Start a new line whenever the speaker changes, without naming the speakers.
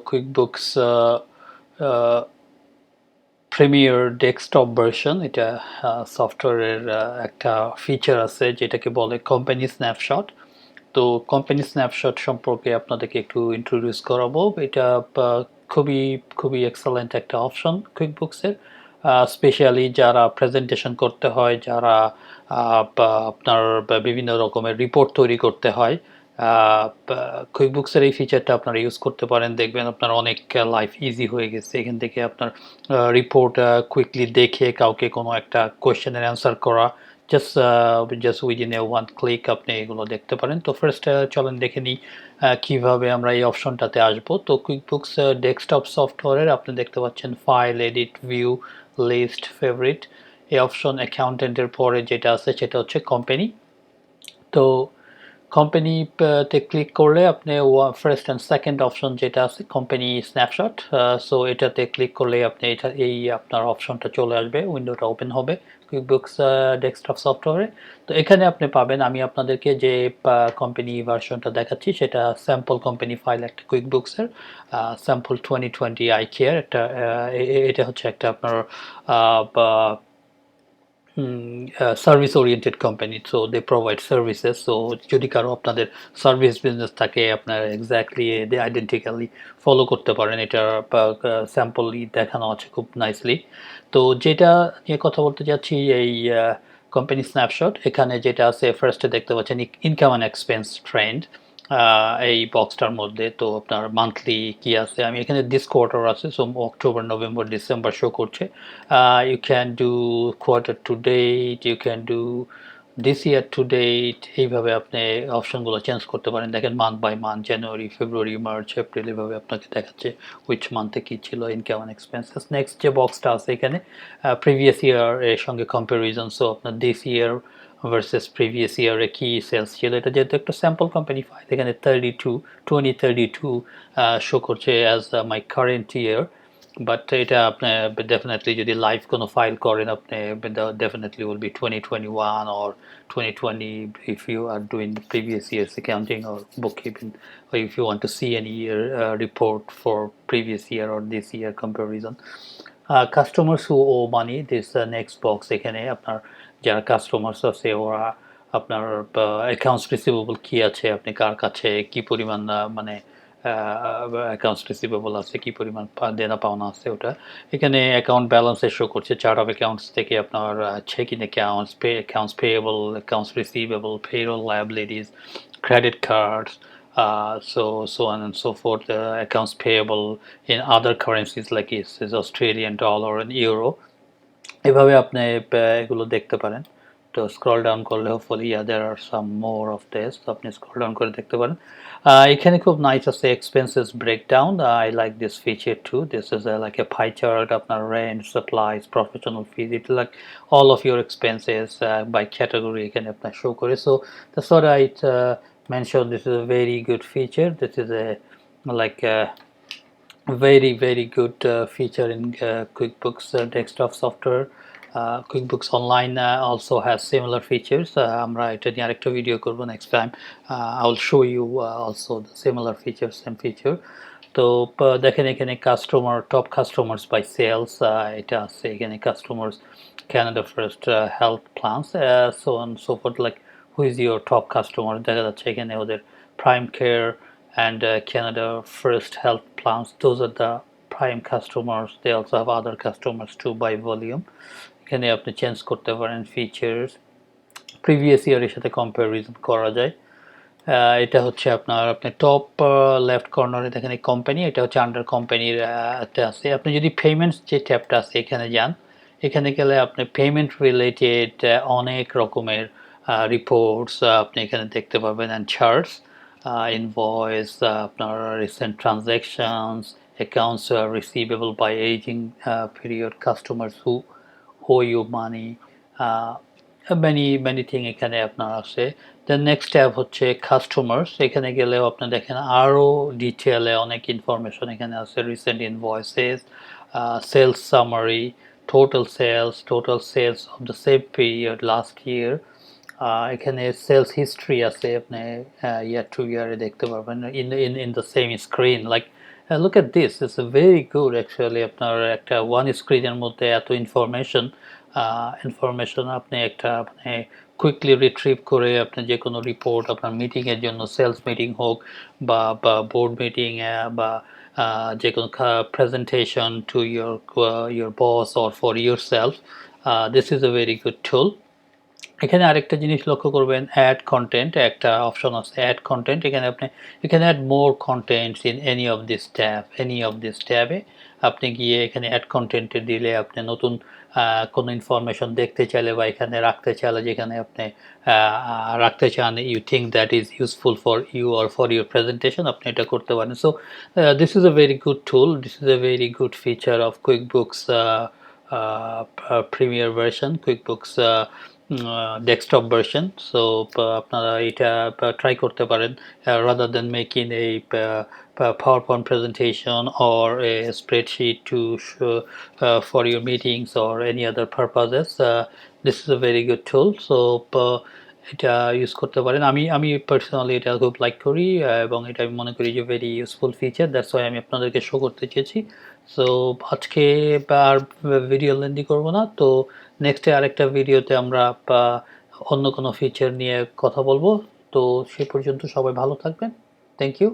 QuickBooks premier desktop version, এটা সফটওয়্যারের একটা ফিচার আছে যেটাকে বলে কোম্পানি স্ন্যাপশট। তো কোম্পানি স্ন্যাপশট সম্পর্কে আপনাদেরকে একটু ইন্ট্রোডিউস করাবো। এটা খুবই খুবই এক্সেলেন্ট একটা অপশন কুইকবুকসের, স্পেশালি যারা প্রেজেন্টেশন করতে হয়, যারা আপনার বিভিন্ন রকমের রিপোর্ট তৈরি করতে হয়, কুইকবুকসের এই ফিচারটা আপনারা ইউজ করতে পারেন। দেখবেন আপনার অনেক লাইফ ইজি হয়ে গেছে। এখান থেকে আপনার রিপোর্ট কুইকলি দেখে কাউকে কোনো একটা কোয়েশ্চেনের অ্যান্সার করা, just within a one click আপনি এগুলো দেখতে পারেন। তো ফার্স্ট চলেন দেখে নিই কিভাবে আমরা এই অপশনটাতে আসবো। তো কুইকবুকস ডেস্কটপ সফটওয়্যারের আপনি দেখতে পাচ্ছেন file, edit, view, list, favourite. এই অপশন অ্যাকাউন্টেন্টের পরে যেটা আছে সেটা হচ্ছে কোম্পানি। তো কোম্পানিতে ক্লিক করলে আপনি ফার্স্ট অ্যান্ড সেকেন্ড অপশন যেটা আছে কোম্পানি স্ন্যাপশট, সো এটাতে ক্লিক করলে আপনি এটা এই আপনার অপশনটা চলে আসবে, উইন্ডোটা ওপেন হবে কুইকবুকস ডেস্কটপ সফটওয়্যারে। তো এখানে আপনি পাবেন, আমি আপনাদেরকে যে কোম্পানি ভার্সনটা দেখাচ্ছি সেটা স্যাম্পল কোম্পানি ফাইল একটা কুইকবুকসের, স্যাম্পল 2020 আই কেয়ার একটা, এটা হচ্ছে একটা আপনার service oriented company, so they provide services. So যদি কারো আপনাদের সার্ভিস বিজনেস থাকে, আপনার এক্স্যাক্টলি আইডেন্টিক্যালি ফলো করতে পারেন। এটা স্যাম্পলই দেখানো আছে খুব নাইসলি। তো যেটা নিয়ে কথা বলতে যাচ্ছি, এই কোম্পানি স্ন্যাপশট, এখানে যেটা আছে ফার্স্টে দেখতে পাচ্ছেন ইনকাম অ্যান্ড এক্সপেন্স ট্রেন্ড এই বক্সটার মধ্যে। তো আপনার মান্থলি কি আছে, আমি এখানে দিস কোয়ার্টার আছে, so October, November, December show করছে। You can do quarter to date, you can do this year to date, এইভাবে আপনি অপশনগুলো চেঞ্জ করতে পারেন। দেখেন month by month, January, February, March, April, এভাবে আপনাকে দেখাচ্ছে উইচ মান্থে কী ছিল ইনকাম অ্যান্ড এক্সপেন্সেস। নেক্সট যে বক্সটা আছে এখানে প্রিভিয়াস ইয়ার এর সঙ্গে কম্প্যারিজন, সো আপনার দিস ইয়ার ভার্সেস প্রিভিয়াস ইয়ারে কী সেলস ছিল। এটা যেহেতু একটা স্যাম্পল কোম্পানি ফাইল, এখানে 2032 শো করছে as my current year. But এটা আপনি ডেফিনেটলি যদি লাইভ কোনো ফাইল করেন, আপনি definitely will be 2021 or 2020 if you are doing the previous year's accounting or bookkeeping, or if you want to see any year report for previous year or this year comparison. Customers who owe money, this next box, এখানে আপনার যারা customers আছে ওরা আপনার accounts receivable কি আছে, আপনি কার কাছে কি পরিমাণ মানে অ্যাকাউন্টস রিসিভেবল আছে, কি পরিমাণ দেনা পাওনা আছে, ওটা এখানে অ্যাকাউন্ট ব্যালেন্সে শো করছে। চার্ট অফ অ্যাকাউন্টস থেকে আপনার checking accounts, accounts payable, accounts receivable, payroll liabilities, credit cards, so on and so forth. Accounts payable in other currencies like is Australian dollar and euro, এভাবে আপনি এগুলো দেখতে পারেন। তো স্ক্রল ডাউন করলে hopefully there are some more of this, তো আপনি scroll down করে দেখতে পারেন। এখানে খুব নাইস আছে expenses breakdown, I like this feature too. This is like a pie chart, আপনার rent, supplies, professional fees, it like all of your expenses by category এখানে আপনার শো করে। So that's what I mentioned, this is a very good feature. This is a like a very good feature in QuickBooks desktop software. QuickBooks Online also has similar features. আমরা এটা নিয়ে আরেকটা video করব next time. I will show you also the similar features, same feature. তো দেখেন এখানে customer, top customers by sales, এটা আছে এখানে customers Canada First health plans, so on so forth, like who is your top customer, দেখা যাচ্ছে এখানে ওদের Prime Care and Canada First health plans, those are the prime customers. They also have other customers too by volume. এখানে আপনি change করতে পারেন features, previous ইয়ারের সাথে কম্প্যারিজন করা যায়। এটা হচ্ছে আপনার আপনি টপ লেফট কর্নারে দেখেন এই কোম্পানি, এটা হচ্ছে আন্ডার কোম্পানির আছে। আপনি যদি পেমেন্টস যে ট্যাবটা আছে এখানে যান, এখানে গেলে আপনি পেমেন্ট রিলেটেড অনেক রকমের রিপোর্টস আপনি এখানে দেখতে পাবেন, অ্যান্ড চার্টস, ইনভয়েস, আপনার recent transactions, accounts receivable by ageing period, customers who owe you money, many thing এখানে আপনার আছে। দেন নেক্সট ট্যাব হচ্ছে কাস্টমার্স, এখানে গেলেও আপনি দেখেন আরও ডিটেলে অনেক ইনফরমেশন এখানে আছে, recent invoices, sales summary, total sales of the same period last year. এখানে সেলস হিস্ট্রি আছে, আপনি ইয়ার টু ইয়ারে দেখতে পারবেন in the same screen, like Look at this, it's a very good actually আপনার একটা ওয়ান স্ক্রিনের মধ্যে এত ইনফরমেশন আপনি একটা মানে কুইকলি রিট্রিভ করে আপনি যে কোনো রিপোর্ট আপনার মিটিংয়ের জন্য সেলস মিটিং হোক বা বোর্ড মিটিং বা যে কোনো presentation to your boss or for yourself, this is a very good tool. এখানে আরেকটা জিনিস লক্ষ্য করবেন, অ্যাড কন্টেন্ট একটা অপশন আছে, অ্যাড কন্টেন্ট। এখানে আপনি add more contents in any of this ট্যাবে আপনি গিয়ে এখানে অ্যাড কন্টেন্টে দিলে আপনি নতুন কোনো ইনফরমেশন দেখতে চাইলে বা এখানে রাখতে চাইলে যেখানে আপনি রাখতে চান, you think that is useful for you or for your presentation, আপনি এটা করতে পারেন। So this is a very good tool, this is a very good feature of QuickBooks Premier version, QuickBooks desktop version. So আপনারা এটা try করতে পারেন, rather than making এই PowerPoint presentation or a spreadsheet to show, for your meetings or any other purposes. This is a very good tool. So এটা use করতে পারেন। আমি personally এটা খুব লাইক করি এবং এটা আমি মনে করি যে very useful feature, that's why আমি আপনাদেরকে শো করতে চেয়েছি। সো আজকে আর ভিডিও লেন্দি করব না, তো নেক্সটে আরেকটা ভিডিওতে আমরা অন্য কোনো ফিচার নিয়ে কথা বলবো। তো সে পর্যন্ত সবাই ভালো থাকবেন। Thank you.